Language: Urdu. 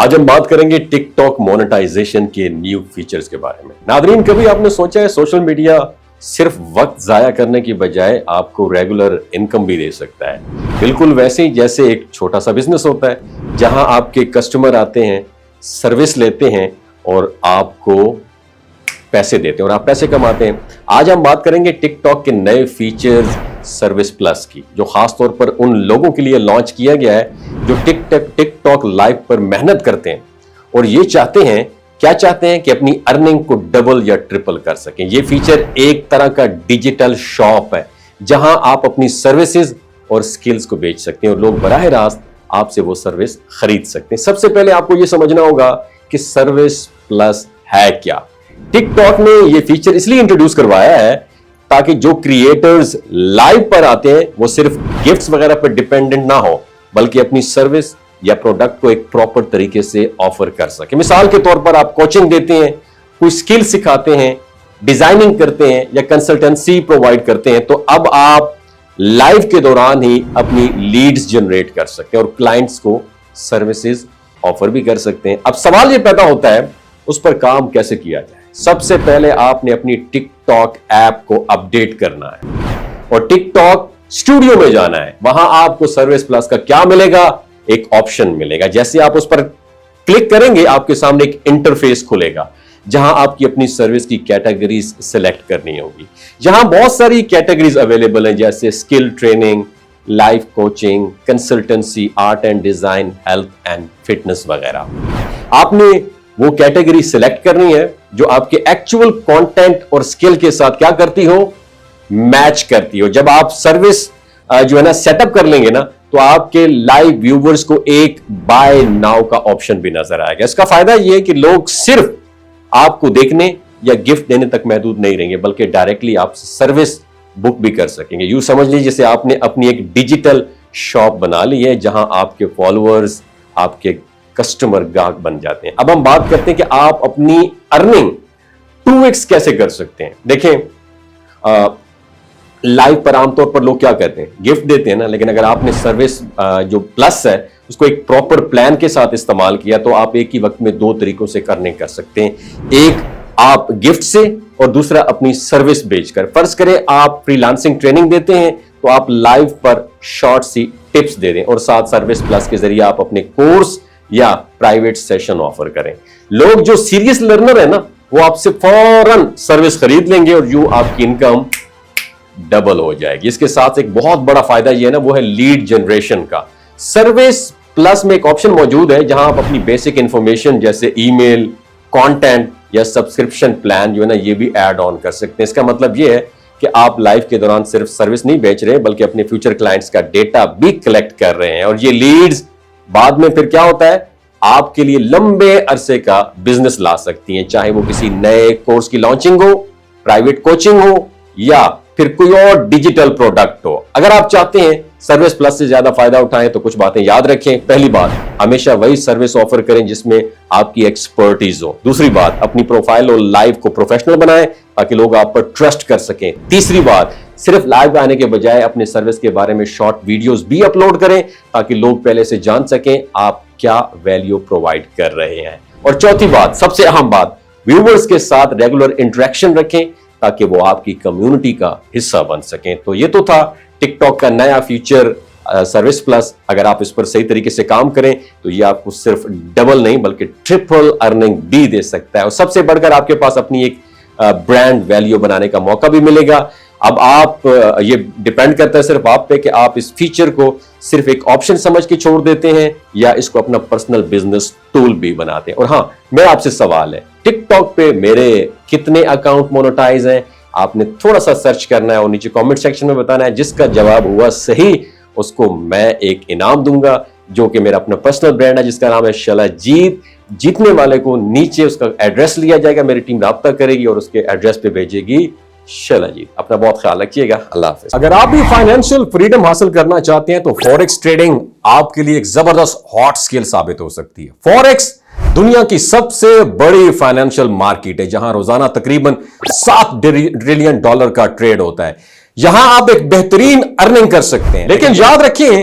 آج ہم بات کریں گے ٹک ٹاک مونیٹائزیشن کے نیو فیچرز کے بارے میں۔ ناظرین، کبھی آپ نے سوچا ہے سوشل میڈیا صرف وقت ضائع کرنے کی بجائے آپ کو ریگولر انکم بھی دے سکتا ہے؟ بالکل ویسے ہی جیسے ایک چھوٹا سا بزنس ہوتا ہے جہاں آپ کے کسٹمر آتے ہیں، سروس لیتے ہیں اور آپ کو پیسے دیتے ہیں اور آپ پیسے کماتے ہیں۔ آج ہم بات کریں گے ٹک ٹاک کے نئے فیچرز سروس پلس کی، جو خاص طور پر ان لوگوں کے لیے لانچ کیا گیا ہے جو ٹک ٹاک لائف پر محنت کرتے ہیں اور یہ چاہتے ہیں کہ اپنی ارننگ کو ڈبل یا ٹرپل کر سکیں۔ یہ فیچر ایک طرح کا ڈیجیٹل شاپ ہے جہاں آپ اپنی سروسز اور سکلز کو بیچ سکتے ہیں اور لوگ براہ راست آپ سے وہ سروس خرید سکتے ہیں۔ سب سے پہلے آپ کو یہ سمجھنا ہوگا کہ سروس پلس ہے کیا۔ ٹک ٹاک نے یہ فیچر اس لیے انٹروڈیوس کروایا ہے تاکہ جو کریئٹرز لائیو پر آتے ہیں وہ صرف گفٹس وغیرہ پر ڈیپینڈنٹ نہ ہو، بلکہ اپنی سروس یا پروڈکٹ کو ایک پراپر طریقے سے آفر کر سکیں۔ مثال کے طور پر آپ کوچنگ دیتے ہیں، کوئی سکل سکھاتے ہیں، ڈیزائننگ کرتے ہیں یا کنسلٹنسی پرووائڈ کرتے ہیں، تو اب آپ لائیو کے دوران ہی اپنی لیڈز جنریٹ کر سکتے ہیں اور کلائنٹس کو سروسز آفر بھی کر سکتے ہیں۔ اب سوال یہ پیدا ہوتا ہے اس پر کام کیسے کیا جائے۔ سب سے پہلے آپ نے اپنی ٹک ٹاک ایپ کو اپڈیٹ کرنا ہے اور ٹک ٹاک اسٹوڈیو میں جانا ہے۔ وہاں آپ کو سروس پلس کا کیا ملے گا؟ ایک آپشن ملے گا۔ جیسے آپ اس پر کلک کریں گے آپ کے سامنے ایک انٹرفیس کھلے گا جہاں آپ کی اپنی سروس کی کیٹیگریز سلیکٹ کرنی ہوگی۔ یہاں بہت ساری کیٹیگریز اویلیبل ہیں جیسے skill training, life coaching, consultancy, art and design, health and fitness وغیرہ۔ آپ نے وہ کیٹیگری سلیکٹ کرنی ہے جو آپ کے ایکچوئل کانٹینٹ اور اسکل کے ساتھ کیا کرتی ہو؟ میچ کرتی ہو۔ جب آپ سروس جو ہے نا سیٹ اپ کر لیں گے نا تو آپ کے لائیو ویورز کو ایک بائی ناؤ کا آپشن بھی نظر آئے گا۔ اس کا فائدہ یہ ہے کہ لوگ صرف آپ کو دیکھنے یا گفٹ دینے تک محدود نہیں رہیں گے بلکہ ڈائریکٹلی آپ سروس بک بھی کر سکیں گے۔ یوں سمجھ لیجیے جیسے آپ نے اپنی ایک ڈیجیٹل شاپ بنا لی ہے جہاں آپ کے فالوورز آپ کے کسٹمر گاہک بن جاتے ہیں۔ اب ہم بات کرتے ہیں کہ آپ اپنی ارننگ 2x کیسے کر سکتے ہیں۔ دیکھیں لائیو پر عام طور پر لوگ کیا کہتے ہیں؟ گفٹ دیتے ہیں نا، لیکن اگر آپ نے سروس جو پلس ہے اس کو ایک پراپر پلان کے ساتھ استعمال کیا تو آپ ایک ہی وقت میں 2 طریقوں سے ارننگ کر سکتے ہیں۔ ایک آپ گفٹ سے اور دوسرا اپنی سروس بیچ کر۔ فرض کریں آپ فری لانسنگ ٹریننگ دیتے ہیں تو آپ لائیو پر شارٹ سی ٹپس دے دیں اور ساتھ سروس پلس کے ذریعے آپ اپنے کورس یا پرائیویٹ سیشن آفر کریں۔ لوگ جو سیریس لرنر ہیں نا وہ آپ سے فوراً سروس خرید لیں گے اور یوں آپ کی انکم ڈبل ہو جائے گی۔ اس کے ساتھ ایک بہت بڑا فائدہ یہ ہے نا وہ ہے لیڈ جنریشن کا۔ سروس پلس میں ایک آپشن موجود ہے جہاں آپ اپنی بیسک انفارمیشن جیسے ای میل، کانٹینٹ یا سبسکرپشن پلان جو ہے نا یہ بھی ایڈ آن کر سکتے ہیں۔ اس کا مطلب یہ ہے کہ آپ لائف کے دوران صرف سروس نہیں بیچ رہے بلکہ اپنے فیوچر کلائنٹس کا ڈیٹا بھی کلیکٹ کر رہے ہیں اور یہ لیڈز بعد میں پھر کیا ہوتا ہے آپ کے لیے لمبے عرصے کا بزنس لا سکتی ہیں، چاہے وہ کسی نئے کورس کی لانچنگ ہو، پرائیویٹ کوچنگ ہو یا پھر کوئی اور ڈیجیٹل پروڈکٹ ہو۔ اگر آپ چاہتے ہیں سروس پلس سے زیادہ فائدہ اٹھائیں تو کچھ باتیں یاد رکھیں۔ پہلی بات، ہمیشہ وہی سروس آفر کریں جس میں آپ کی ایکسپرٹیز ہو۔ دوسری بات، اپنی پروفائل اور لائف کو پروفیشنل بنائیں تاکہ لوگ آپ پر ٹرسٹ کر سکیں۔ تیسری بات، صرف لائیو آنے کے بجائے اپنے سروس کے بارے میں شارٹ ویڈیوز بھی اپلوڈ کریں تاکہ لوگ پہلے سے جان سکیں آپ کیا ویلیو پرووائڈ کر رہے ہیں۔ اور چوتھی بات، سب سے اہم بات، ویورز کے ساتھ ریگولر انٹریکشن رکھیں تاکہ وہ آپ کی کمیونٹی کا حصہ بن سکیں۔ تو یہ تو تھا ٹک ٹاک کا نیا فیچر سروس پلس۔ اگر آپ اس پر صحیح طریقے سے کام کریں تو یہ آپ کو صرف ڈبل نہیں بلکہ ٹرپل ارننگ بھی دے سکتا ہے اور سب سے بڑھ کر آپ کے پاس اپنی ایک برانڈ ویلیو بنانے کا موقع بھی ملے گا۔ اب آپ یہ ڈیپینڈ کرتا ہے صرف آپ پہ کہ آپ اس فیچر کو صرف ایک آپشن سمجھ کے چھوڑ دیتے ہیں یا اس کو اپنا پرسنل بزنس ٹول بھی بناتے ہیں۔ اور ہاں، میں آپ سے سوال ہے، ٹک ٹاک پہ میرے کتنے اکاؤنٹ مونیٹائز ہیں؟ آپ نے تھوڑا سا سرچ کرنا ہے اور نیچے کامنٹ سیکشن میں بتانا ہے۔ جس کا جواب ہوا صحیح اس کو میں ایک انعام دوں گا جو کہ میرا اپنا پرسنل برانڈ ہے جس کا نام ہے شلا جیت۔ جیتنے والے کو نیچے اس کا ایڈریس لیا جائے گا، میری ٹیم رابطہ کرے گی اور اس کے ایڈریس پہ بھیجے گی شلا جیت۔ اپنا بہت خیال رکھیے گا، اللہ حافظ۔ اگر آپ بھی فائنینشیل فریڈم حاصل کرنا چاہتے ہیں تو فوریکس ٹریڈنگ آپ کے لیے ایک زبردست ہاٹ سکل ثابت ہو سکتی ہے۔ فوریکس دنیا کی سب سے بڑی فائنینشیل مارکیٹ ہے جہاں روزانہ تقریباً $7 ٹریلین کا ٹریڈ ہوتا ہے۔ یہاں آپ ایک بہترین ارننگ کر سکتے ہیں، لیکن یاد رکھیں